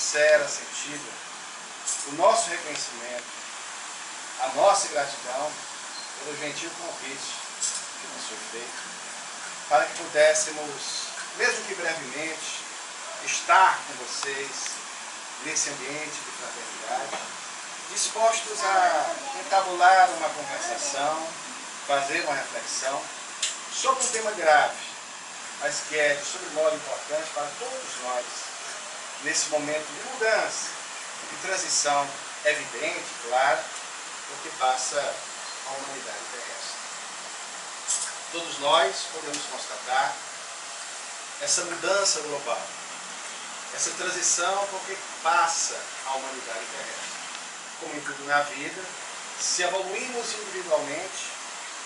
sincera, sentida, o nosso reconhecimento, a nossa gratidão pelo gentil convite que nos foi feito, para que pudéssemos, mesmo que brevemente, estar com vocês nesse ambiente de fraternidade, dispostos a entabular uma conversação, fazer uma reflexão sobre um tema grave, mas que é de sobremodo importante para todos nós, nesse momento de mudança, de transição evidente, claro, porque passa a humanidade terrestre. Todos nós podemos constatar essa mudança global, essa transição porque passa a humanidade terrestre. Como em tudo na vida, se evoluímos individualmente,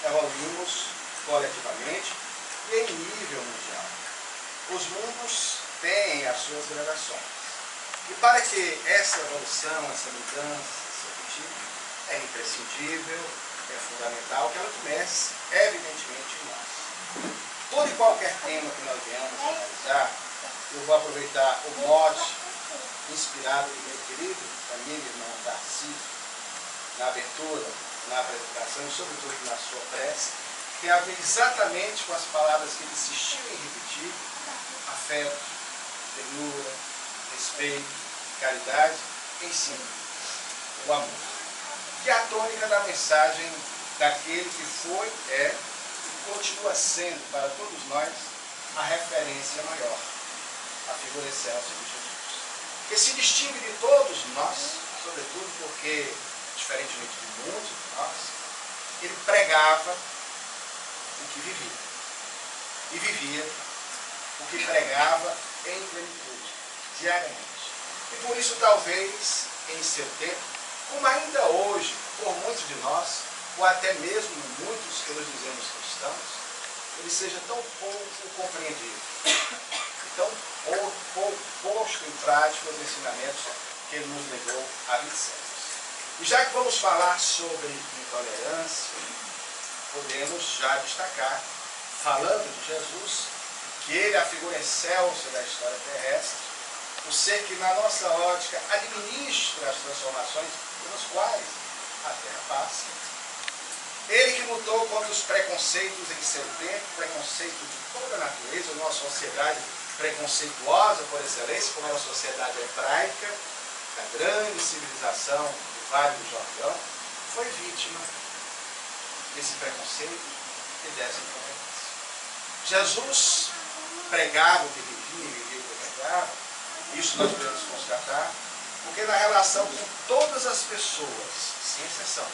evoluímos coletivamente e em nível mundial. Os mundos têm as suas gradações. E para que essa evolução, essa mudança se efetive, é imprescindível, é fundamental que ela comece, evidentemente, em nós. Todo e qualquer tema que nós venhamos a analisar, eu vou aproveitar o mote inspirado do meu querido amigo e irmão Tarcísio, na abertura, na apresentação e sobretudo na sua prece, tem a ver exatamente com as palavras que ele insistiu em repetir: afeto, ternura, respeito, caridade, ensino, o amor. Que é a tônica da mensagem daquele que foi, é e continua sendo para todos nós a referência maior, a figura excelsa de Jesus, que se distingue de todos nós, sobretudo porque, diferentemente de muitos de nós, ele pregava o que vivia. E vivia o que pregava em plenitude, diariamente. E por isso, talvez, em seu tempo, como ainda hoje, por muitos de nós, ou até mesmo muitos que nos dizemos cristãos, ele seja tão pouco compreendido, tão pouco posto em prática os ensinamentos que ele nos legou há 20 séculos. E já que vamos falar sobre intolerância, podemos já destacar, falando de Jesus, que ele é a figura excelsa da história terrestre, o ser que, na nossa ótica, administra as transformações pelas quais a Terra passa. Ele que lutou contra os preconceitos em seu tempo, preconceito de toda a natureza, uma sociedade preconceituosa por excelência, como era a sociedade hebraica, da grande civilização do Vale do Jordão, foi vítima desse preconceito e dessa intolerância. Jesus pregava o que vivia e vivia o que pregava, isso nós podemos constatar, porque na relação com todas as pessoas, sem exceção,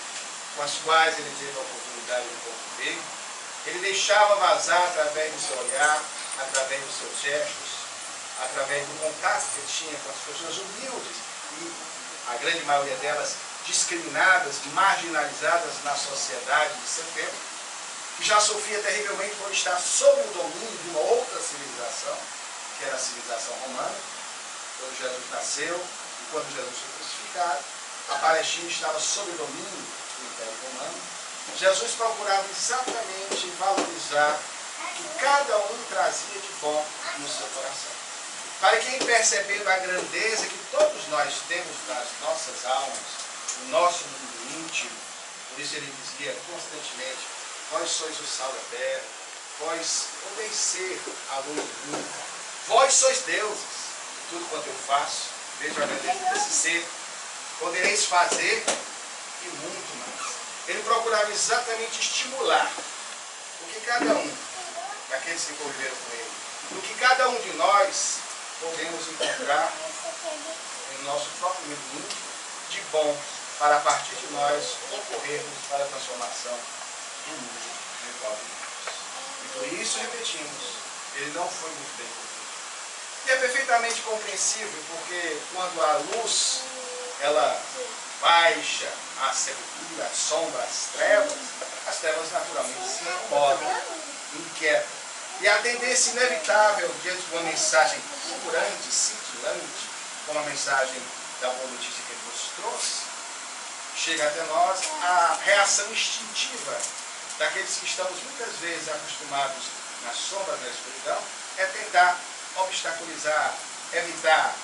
com as quais ele teve a oportunidade de conviver, ele deixava vazar através do seu olhar, através dos seus gestos, através do contato que ele tinha com as pessoas humildes e, a grande maioria delas, discriminadas, marginalizadas na sociedade de seu tempo, que já sofria terrivelmente por estar sob o domínio de uma outra civilização, que era a civilização romana. Quando Jesus nasceu e quando Jesus foi crucificado, a Palestina estava sob o domínio do Império Romano. Jesus procurava exatamente valorizar o que cada um trazia de bom no seu coração, para que, percebendo a grandeza que todos nós temos nas nossas almas, no nosso mundo íntimo, por isso ele dizia constantemente: vós sois o sal da terra, vós podeis ser a luz do mundo, vós sois deuses, tudo quanto eu faço, vejo a grandeza desse ser, podereis fazer e muito mais. Ele procurava exatamente estimular o que cada um, daqueles que conviveram com ele, o que cada um de nós podemos encontrar em nosso próprio mundo íntimo de bom, para a partir de nós concorrermos para a transformação do mundo no qual vivemos. E por isso, repetimos, ele não foi muito bem convivido. E é perfeitamente compreensível, porque quando a luz, ela baixa a sepultura, a sombra, as trevas naturalmente se incomodam, inquietam. E a tendência inevitável diante de uma mensagem fulgurante, cintilante, como a mensagem da boa notícia que ele nos trouxe, chega até nós a reação instintiva daqueles que estamos muitas vezes acostumados na sombra da escuridão, é tentar obstaculizar, evitar,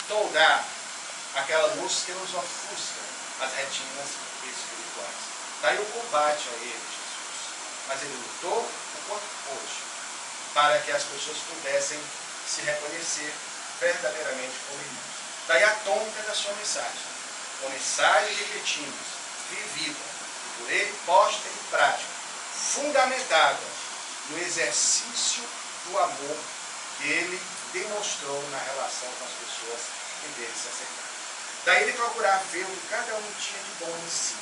toldar aquela luz que nos ofusca as retinas espirituais. Daí o combate a ele, Jesus. Mas ele lutou o quanto pôde para que as pessoas pudessem se reconhecer verdadeiramente como irmãos. Daí a tônica da sua mensagem. Uma mensagem, repetimos, vivida, e por ele posta em prática, fundamentada no exercício do amor que ele demonstrou na relação com as pessoas em vez de se acertar. Daí ele procurar ver o que cada um tinha de bom em si,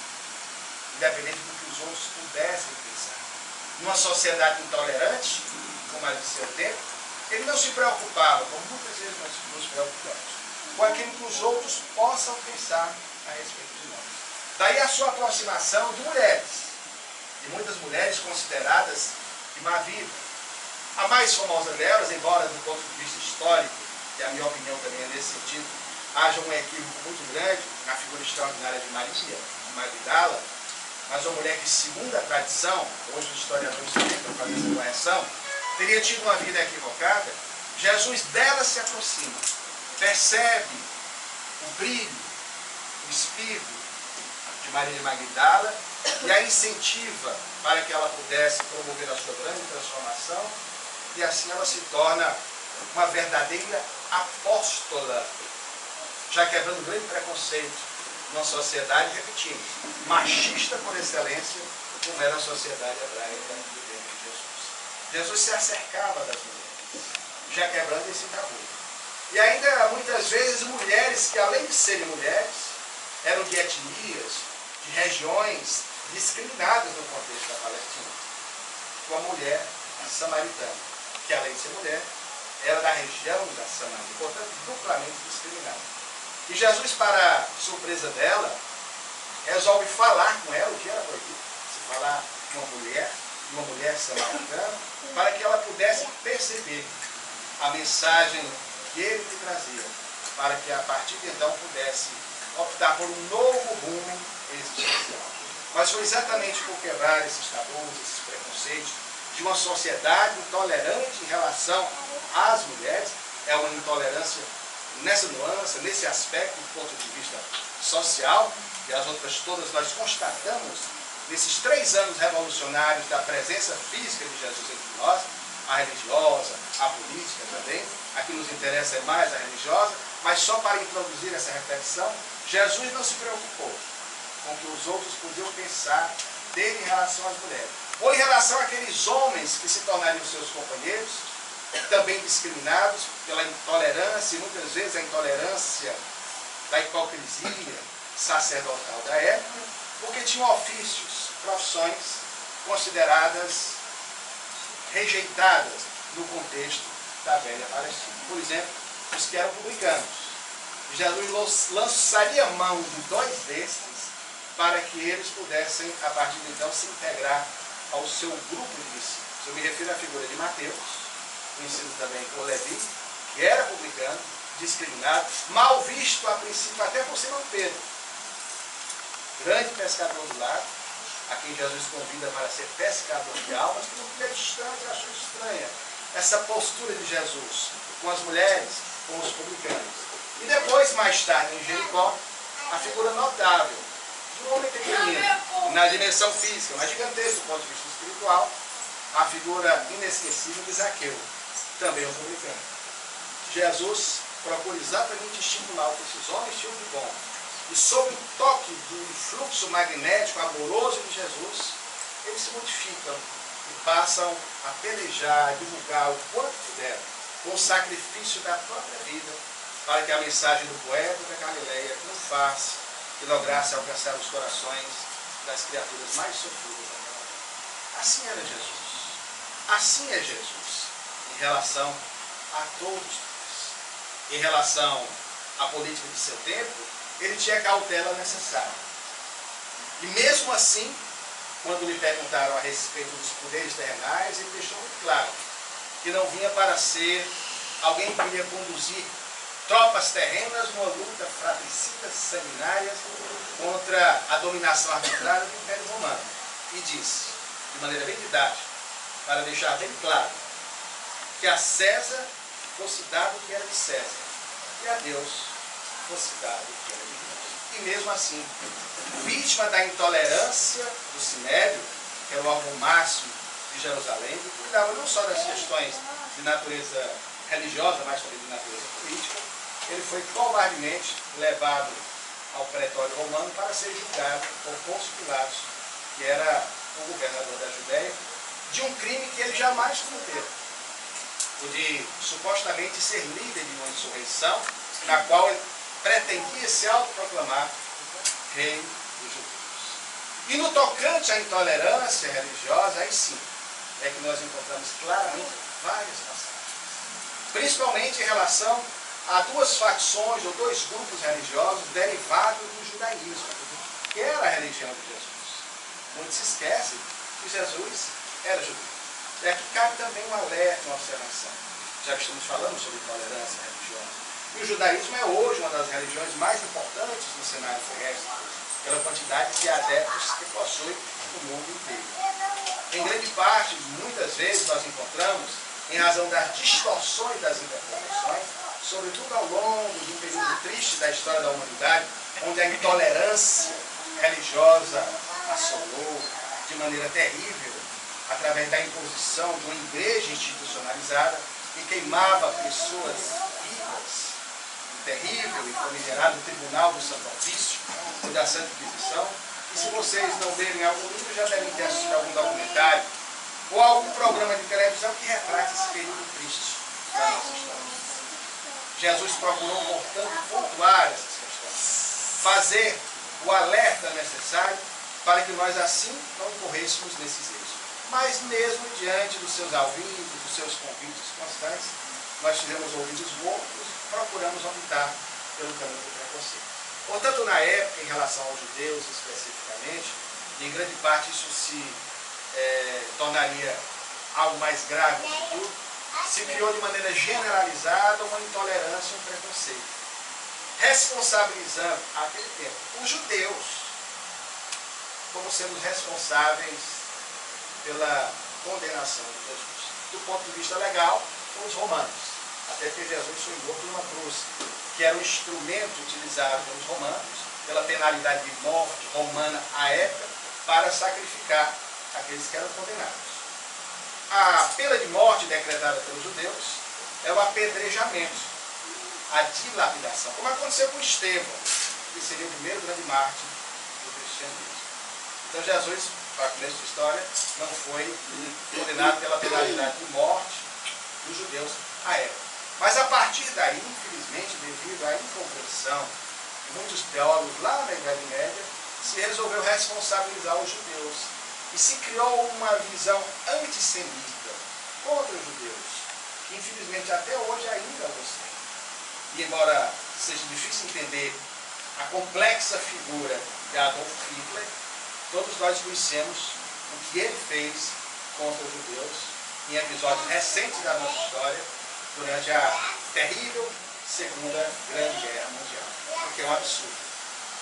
independente do que os outros pudessem pensar. Numa sociedade intolerante, como a de seu tempo, ele não se preocupava, como muitas vezes nós nos preocupamos, com aquilo que os outros possam pensar a respeito de nós. Daí a sua aproximação de mulheres, e muitas mulheres consideradas de má vida. A mais famosa delas, embora do ponto de vista histórico, e a minha opinião também é nesse sentido, haja um equívoco muito grande na figura extraordinária de Maria, de Magdala, mas uma mulher que, segundo a tradição, hoje os historiadores tentam fazer essa correção, teria tido uma vida equivocada. Jesus dela se aproxima, percebe o brilho, o espírito de Maria de Magdala e a incentiva para que ela pudesse promover a sua grande transformação, e assim ela se torna uma verdadeira apóstola, já quebrando um grande preconceito numa sociedade, repetimos, machista por excelência, como era a sociedade hebraica do tempo de Jesus. Jesus se acercava das mulheres, já quebrando esse tabu. E ainda, muitas vezes, mulheres que, além de serem mulheres, eram de etnias, de regiões discriminadas no contexto da Palestina. Com a mulher samaritana, que, além de ser mulher, era da região da Samaria, portanto, duplamente discriminada. E Jesus, para surpresa dela, resolve falar com ela o que era proibido. Se falar com uma mulher samaritana, para que ela pudesse perceber a mensagem que ele lhe trazia, para que a partir de então pudesse optar por um novo rumo existencial. Mas foi exatamente por quebrar esses tabus, esses preconceitos, de uma sociedade intolerante em relação às mulheres, é uma intolerância nessa nuance, nesse aspecto, do ponto de vista social, e as outras todas nós constatamos nesses 3 anos revolucionários da presença física de Jesus entre nós, a religiosa, a política também. A que nos interessa é mais a religiosa, mas só para introduzir essa reflexão, Jesus não se preocupou com o que os outros podiam pensar dele em relação às mulheres, ou em relação àqueles homens que se tornariam seus companheiros, também discriminados pela intolerância, e muitas vezes a intolerância da hipocrisia sacerdotal da época, porque tinham ofícios, profissões consideradas rejeitadas no contexto da velha Palestina. Por exemplo, os que eram publicanos. Jesus lançaria mão de 2 destes para que eles pudessem, a partir de então, se integrar ao seu grupo de discípulos. Eu me refiro à figura de Mateus, conhecido também como Levi, que era publicano, discriminado, mal visto a princípio até por Simão Pedro, grande pescador do lago, a quem Jesus convida para ser pescador de almas, que no primeiro instante achou estranha essa postura de Jesus com as mulheres, com os publicanos. E depois, mais tarde, em Jericó, a figura notável de um homem pequenino, na dimensão física, mas gigantesco do ponto de vista espiritual, a figura inesquecível de Zaqueu, também um publicano. Jesus procura exatamente estimular o que esses homens tinham de bom. E sob o toque do fluxo magnético amoroso de Jesus, eles se modificam e passam a pelejar, a divulgar o quanto puder, com o sacrifício da própria vida, para que a mensagem do poeta da Galileia triunfasse e lograsse alcançar os corações das criaturas mais sofridas daquela terra. Assim era Jesus. Assim é Jesus em relação a todos nós. Em relação à política de seu tempo, ele tinha a cautela necessária. E mesmo assim, quando lhe perguntaram a respeito dos poderes terrenais, ele deixou muito claro que não vinha para ser alguém que iria conduzir tropas terrenas numa luta fratricida, sanguinária, contra a dominação arbitrária do Império Romano. E disse, de maneira bem didática, para deixar bem claro, que a César fosse dado o que era de César, e a Deus fosse dado o que era de Deus. E mesmo assim, vítima da intolerância do Sinédrio, que era o órgão máximo de Jerusalém, que cuidava não só das questões de natureza religiosa, mas também de natureza política, ele foi covardemente levado ao pretório romano para ser julgado por Pôncio Pilatos, que era o governador da Judéia, de um crime que ele jamais cometeu, o de supostamente ser líder de uma insurreição, na qual ele pretendia se autoproclamar rei dos judeus. E no tocante à intolerância religiosa, aí sim, é que nós encontramos claramente várias passagens, principalmente em relação a duas facções ou dois grupos religiosos derivados do judaísmo, que era a religião de Jesus. Muito se esquece que Jesus era judeu. E aqui cabe também um alerta, uma observação, já que estamos falando sobre intolerância religiosa. E o judaísmo é hoje uma das religiões mais importantes no cenário terrestre, pela quantidade de adeptos que possui no mundo inteiro. Em grande parte, muitas vezes nós encontramos, em razão das distorções das interpretações, sobretudo ao longo de um período triste da história da humanidade, onde a intolerância religiosa assolou de maneira terrível, através da imposição de uma igreja institucionalizada que queimava pessoas vivas, o terrível e famigerado Tribunal do Santo Ofício e da Santa Inquisição. E se vocês não lerem algum livro, já devem ter assistido algum documentário ou algum programa de televisão que retrate esse período triste da nossa história. Jesus procurou, portanto, pontuar essas questões, fazer o alerta necessário para que nós assim não incorrêssemos nesses erros. Mas mesmo diante dos seus alvinos, dos seus convites constantes, nós tivemos ouvidos mortos e procuramos optar pelo caminho do preconceito. Portanto, na época, em relação aos judeus especificamente, em grande parte isso se tornaria algo mais grave no futuro, se criou de maneira generalizada uma intolerância, um preconceito, responsabilizando, naquele tempo, os judeus como sendo responsáveis pela condenação de Jesus. Do ponto de vista legal, os romanos, até que Jesus foi morto numa cruz, que era um instrumento utilizado pelos romanos, pela penalidade de morte romana à época, para sacrificar aqueles que eram condenados. A pena de morte decretada pelos judeus é o apedrejamento, a dilapidação, como aconteceu com Estevão, que seria o primeiro grande mártir do cristianismo. Então Jesus, para começo de história, não foi condenado pela penalidade de morte dos judeus à época. Mas a partir daí, infelizmente, devido à incompreensão de muitos teólogos lá na Idade Média, se resolveu responsabilizar os judeus. E se criou uma visão antissemita contra os judeus, que infelizmente até hoje ainda os tem. E embora seja difícil entender a complexa figura de Adolf Hitler, todos nós conhecemos o que ele fez contra os judeus em episódios recentes da nossa história, durante a terrível Segunda Grande Guerra Mundial. O que é um absurdo.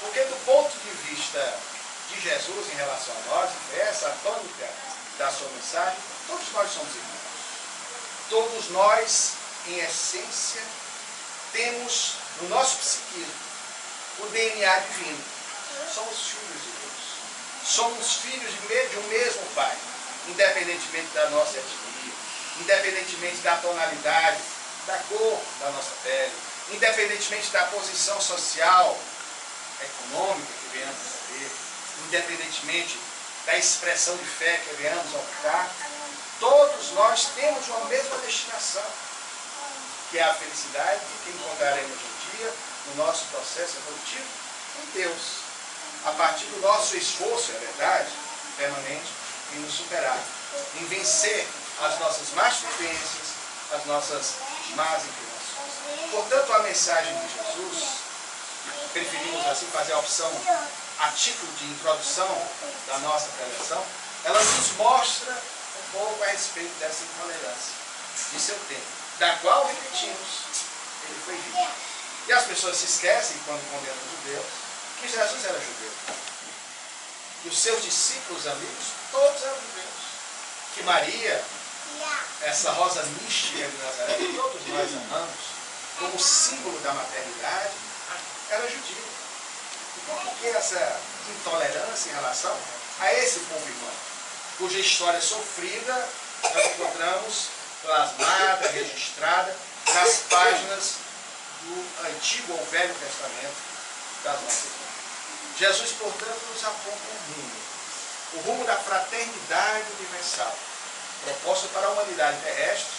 Porque do ponto de vista de Jesus em relação a nós, essa a tônica da sua mensagem, todos nós somos irmãos. Todos nós, em essência, temos no nosso psiquismo o DNA divino. Somos filhos de Deus. Somos filhos de um mesmo Pai, independentemente da nossa etnia, independentemente da tonalidade, da cor da nossa pele, independentemente da posição social, econômica que venhamos a ter, independentemente da expressão de fé que venhamos a optar, todos nós temos uma mesma destinação, que é a felicidade que encontraremos um dia no nosso processo evolutivo em Deus, a partir do nosso esforço, é verdade, permanente, em nos superar, em vencer as nossas más tendências, as nossas más inclinações. Portanto, a mensagem de Jesus, preferimos assim fazer a opção a título de introdução da nossa preleção, ela nos mostra um pouco a respeito dessa intolerância de seu tempo, da qual, repetimos, ele foi vítima. E as pessoas se esquecem, quando condenam os judeus, que Jesus era judeu. E os seus discípulos amigos, todos eram judeus. Que Maria, essa rosa mística de Nazaré, que todos nós amamos, como símbolo da maternidade, que essa intolerância em relação a esse povo irmão, cuja história sofrida nós encontramos plasmada, registrada nas páginas do Antigo ou Velho Testamento das nossas vidas. Jesus, portanto, nos aponta um rumo, o rumo da fraternidade universal, proposta para a humanidade terrestre,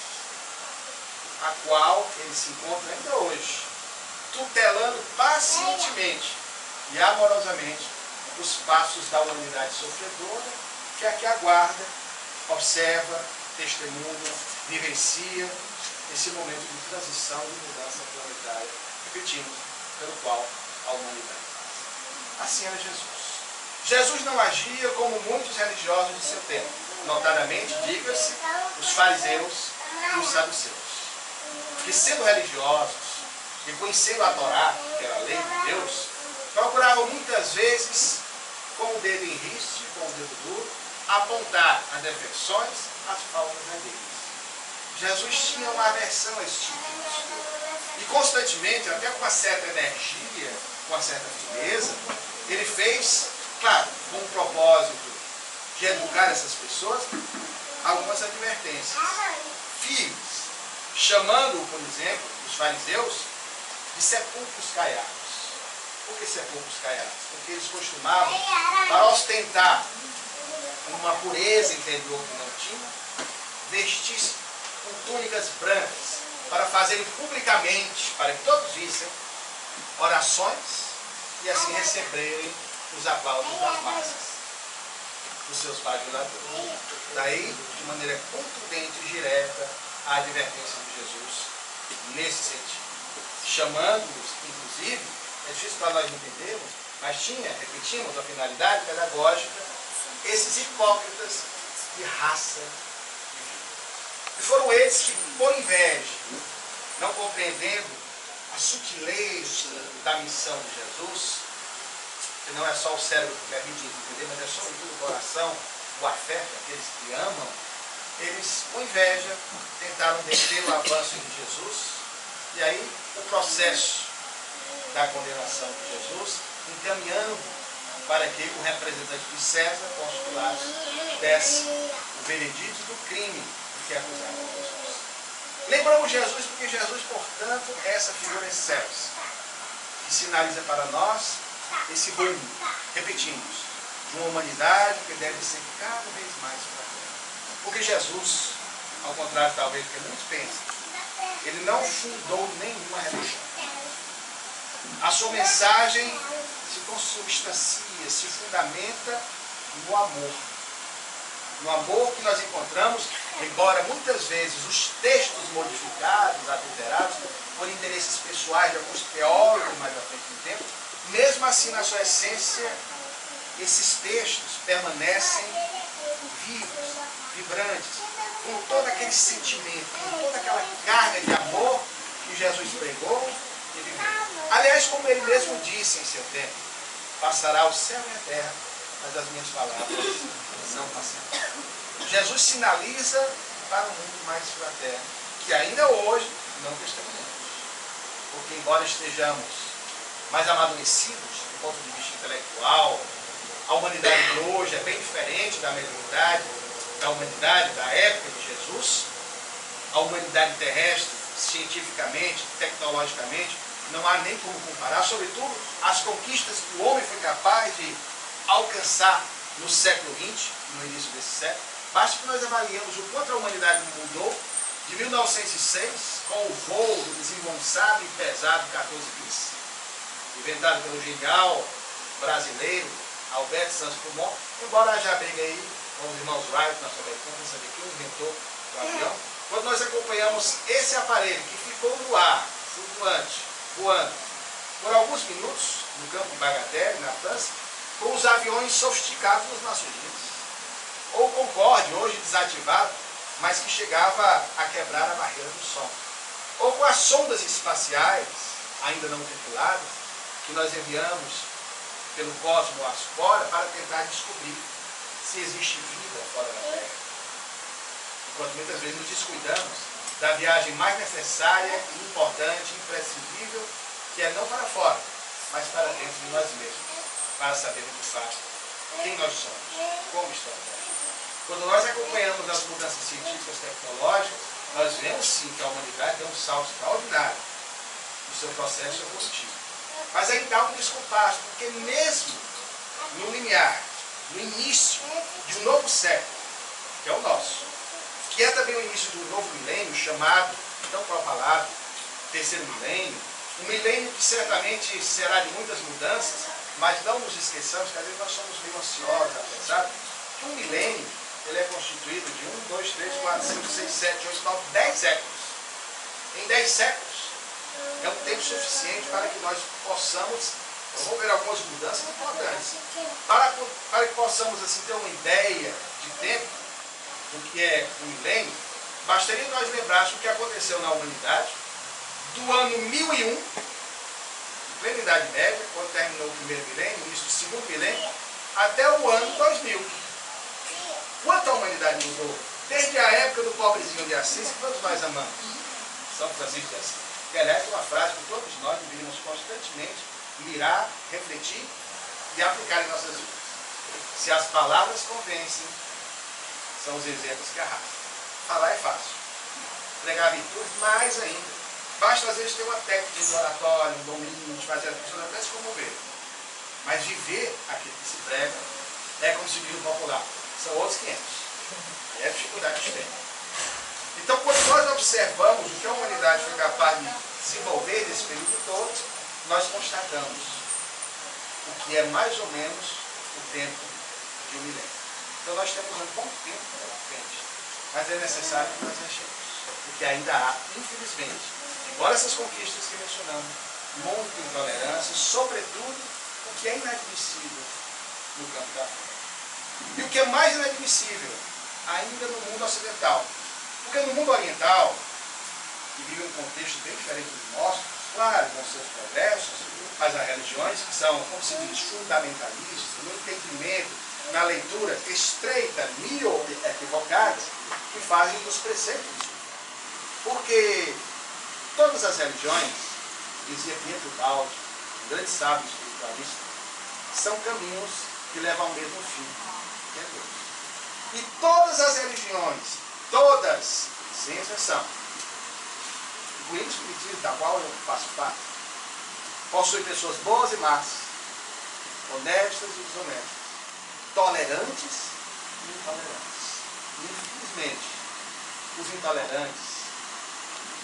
a qual ele se encontra ainda hoje, tutelando pacientemente e amorosamente os passos da humanidade sofredora, que aqui aguarda, observa, testemunha, vivencia esse momento de transição e mudança planetária, repetimos, pelo qual a humanidade passa. Assim era Jesus. Jesus não agia como muitos religiosos de seu tempo, notadamente, diga-se, os fariseus e os saduceus, que sendo religiosos e conhecendo a Torá, que era a lei de Deus, procuravam muitas vezes, com o dedo em riste, com o dedo duro, apontar as defeições, as faltas alheias. Jesus tinha uma aversão a esse tipo de postura. E constantemente, até com uma certa energia, com uma certa firmeza, ele fez, claro, com o propósito de educar essas pessoas, algumas advertências firmes, chamando, por exemplo, os fariseus de sepulcros caiados. Por que sepulcros caiados? Porque eles costumavam, para ostentar uma pureza interior que não tinha, vestir-se com túnicas brancas, para fazerem publicamente, para que todos vissem, orações e assim receberem os aplausos das massas, dos seus bajuladores. Daí, de maneira contundente e direta, a advertência de Jesus nesse sentido. Chamando-os, inclusive, é difícil para nós entendermos, mas tinha, repetimos, a finalidade pedagógica, esses hipócritas de raça divina. E foram eles que, por inveja, não compreendendo a sutileza da missão de Jesus, que não é só o cérebro que permite entender, mas é sobretudo o coração, o afeto, aqueles que amam, eles, com inveja, tentaram deter o avanço de Jesus, e aí o processo da condenação de Jesus, encaminhando para que o representante de César, Pôncio Pilatos, desse o veredito do crime de que acusaram Jesus. Lembramos Jesus porque Jesus, portanto, é essa figura excelsa, que sinaliza para nós esse rumo, repetimos, de uma humanidade que deve ser cada vez mais fraterna. Porque Jesus, ao contrário talvez do que muitos pensam, ele não fundou nenhuma religião. A sua mensagem se consubstancia, se fundamenta no amor. No amor que nós encontramos, embora muitas vezes os textos modificados, adulterados, por interesses pessoais de alguns teólogos mais à frente no tempo, mesmo assim, na sua essência, esses textos permanecem vivos, vibrantes, com todo aquele sentimento, com toda aquela carga de amor que Jesus pregou e viveu. Aliás, como ele mesmo disse em seu tempo, passará o céu e a terra, mas as minhas palavras não passarão. Jesus sinaliza para um mundo mais fraterno, que ainda hoje não testemunhamos. Porque embora estejamos mais amadurecidos do ponto de vista intelectual, a humanidade de hoje é bem diferente da mediunidade, da humanidade da época de Jesus. A humanidade terrestre, cientificamente, tecnologicamente, não há nem como comparar, sobretudo as conquistas que o homem foi capaz de alcançar no século XX, no início desse século. Basta que nós avaliemos o quanto a humanidade mudou de 1906, com o voo do desengonçado e pesado 14 bis, inventado pelo genial brasileiro Alberto Santos Dumont, embora haja briga aí com os irmãos Wright, nós também vamos saber quem inventou o avião. Quando nós acompanhamos esse aparelho que ficou no ar, flutuante, voando, por alguns minutos, no campo de Bagatelle, na França, com os aviões sofisticados dos nossos dias. Ou o Concorde, hoje desativado, mas que chegava a quebrar a barreira do som. Ou com as sondas espaciais, ainda não tripuladas, que nós enviamos pelo cosmos afora para tentar descobrir se existe vida fora da Terra. Enquanto muitas vezes nos descuidamos da viagem mais necessária, importante, imprescindível, que é não para fora, mas para dentro de nós mesmos. para sabermos de fato quem nós somos, como estamos. Quando nós acompanhamos as mudanças científicas e tecnológicas, nós vemos sim que a humanidade deu um salto extraordinário no seu processo evolutivo. Mas ainda há um descompasso, porque mesmo no limiar, no início de um novo século, que é o nosso, que é também o início do novo milênio, chamado, então propalado, terceiro milênio, um milênio que certamente será de muitas mudanças, mas não nos esqueçamos que às vezes nós somos meio ansiosos, sabe? Que um milênio, ele é constituído de 1, 2, 3, 4, 5, 6, 7, 8, 9, 10 séculos. Em 10 séculos, é um tempo suficiente para que nós possamos promover algumas mudanças importantes. Para que possamos assim, ter uma ideia de tempo do que é um milênio, bastaria nós lembrarmos o que aconteceu na humanidade do ano 1001, em plena Idade Média, quando terminou o primeiro milênio, início do segundo milênio, até o ano 2000. Quanto a humanidade mudou? Desde a época do pobrezinho de Assis, que todos nós amamos, São Francisco de Assis. Que, aliás, é uma frase que todos nós deveríamos constantemente mirar, refletir e aplicar em nossas vidas. Se as palavras convencem, são os exemplos que arrastam. Falar é fácil. Pregar a virtude, mais ainda. Basta, às vezes, ter uma técnica de oratório, um domínio, de fazer as pessoas até se comover. Mas viver aquilo que se prega é, como se diz o popular, são outros 500. É a dificuldade que tem. Então, quando nós observamos o que a humanidade foi capaz de desenvolver nesse período todo, nós constatamos o que é mais ou menos o tempo de um milênio. Então, nós temos um bom tempo pela frente, mas é necessário que nós achemos, porque ainda há, infelizmente, embora essas conquistas que mencionamos, muita intolerância, sobretudo o que é inadmissível no campo da fé. E o que é mais inadmissível ainda no mundo ocidental. Porque no mundo oriental, que vive um contexto bem diferente do nosso, claro, com seus progressos, mas há religiões que são, como se diz, fundamentalistas, no entendimento, na leitura estreita, míope, equivocadas, que fazem dos preceitos. Porque todas as religiões, dizia Pietro Baldi, um grande sábio espiritualista, são caminhos que levam ao mesmo fim, que é Deus. E todas as religiões, todas, sem exceção, incluindo o espiritismo, da qual eu faço parte, possui pessoas boas e más, honestas e desonestas, tolerantes e intolerantes. E, infelizmente, os intolerantes,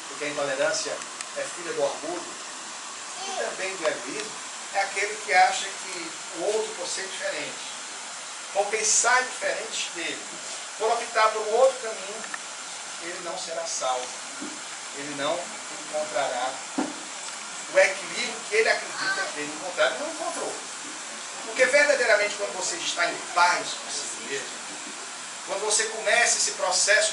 porque a intolerância é filha do orgulho e também do egoísmo, é aquele que acha que o outro, por ser diferente, por pensar diferente dele, por optar por um outro caminho, ele não será salvo. Ele não encontrará o equilíbrio que ele acredita ter encontrado e não encontrou. Porque verdadeiramente quando você está em paz consigo mesmo, quando você começa esse processo